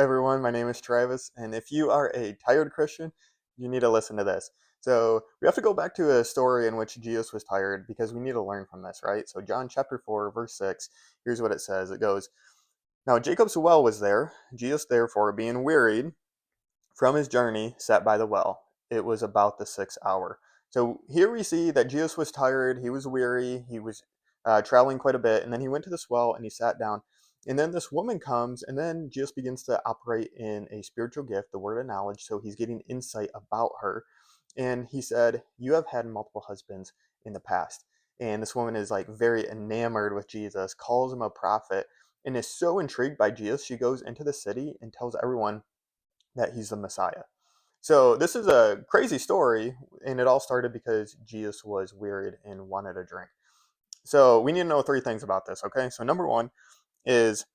everyone. My name is Travis, and if you are a tired Christian, you need to listen to this. So, we have to go back to a story in which Jesus was tired because we need to learn from this, right? So, John chapter 4, verse 6, here's what it says. It goes, Now Jacob's well was there. Jesus, therefore, being wearied from his journey, sat by the well. It was about the sixth hour. So, here we see that Jesus was tired, he was weary, he was traveling quite a bit, and then he went to this well and he sat down. And then this woman comes, and then Jesus begins to operate in a spiritual gift, the word of knowledge. So he's getting insight about her. And he said, You have had multiple husbands in the past. And this woman is like very enamored with Jesus, calls him a prophet, and is so intrigued by Jesus, she goes into the city and tells everyone that he's the Messiah. So this is a crazy story, and it all started because Jesus was wearied and wanted a drink. So we need to know three things about this, okay? So number one is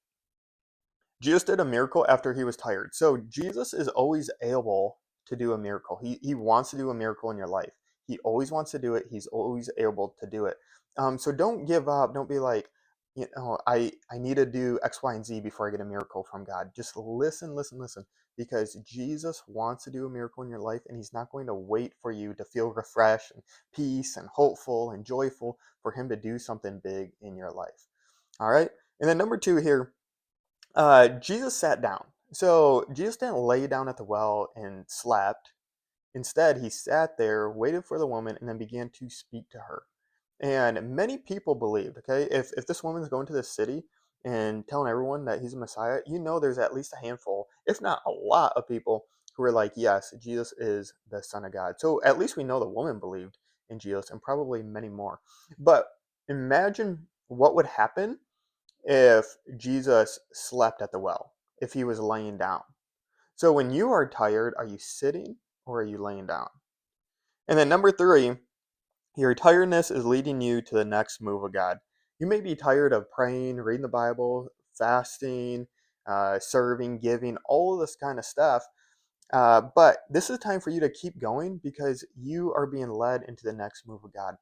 Jesus did a miracle after he was tired. So Jesus is always able to do a miracle. He wants to do a miracle in your life. He always wants to do it. He's always able to do it. So don't give up. Don't be like, I need to do X, Y, and Z before I get a miracle from God. Just listen, listen, listen. Because Jesus wants to do a miracle in your life, and he's not going to wait for you to feel refreshed and peace and hopeful and joyful for him to do something big in your life. All right. And then number two here, Jesus sat down. So Jesus didn't lay down at the well and slept. Instead, he sat there, waited for the woman, and then began to speak to her. And many people believed, okay, if this woman's going to this city and telling everyone that he's a Messiah, there's at least a handful, if not a lot of people who are like, yes, Jesus is the Son of God. So at least we know the woman believed in Jesus and probably many more. But imagine what would happen if Jesus slept at the well, if he was laying down. So when you are tired, are you sitting or are you laying down? And then number three, your tiredness is leading you to the next move of God. You may be tired of praying, reading the Bible, fasting, serving, giving, all of this kind of stuff. But this is time for you to keep going because you are being led into the next move of God.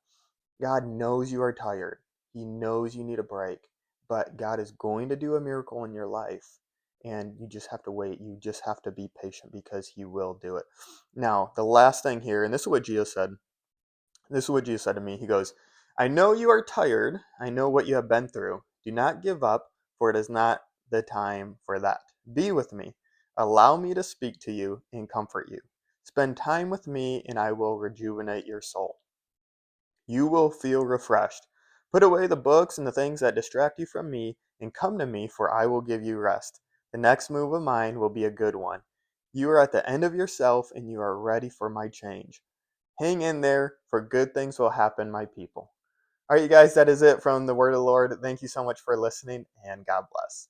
God knows you are tired. He knows you need a break, but God is going to do a miracle in your life. And you just have to wait. You just have to be patient because he will do it. Now, the last thing here, and this is what Jesus said. This is what Jesus said to me. He goes, I know you are tired. I know what you have been through. Do not give up, for it is not the time for that. Be with me. Allow me to speak to you and comfort you. Spend time with me, and I will rejuvenate your soul. You will feel refreshed. Put away the books and the things that distract you from me, and come to me, for I will give you rest. The next move of mine will be a good one. You are at the end of yourself, and you are ready for my change. Hang in there, for good things will happen, my people. All right, you guys, that is it from the word of the Lord. Thank you so much for listening, and God bless.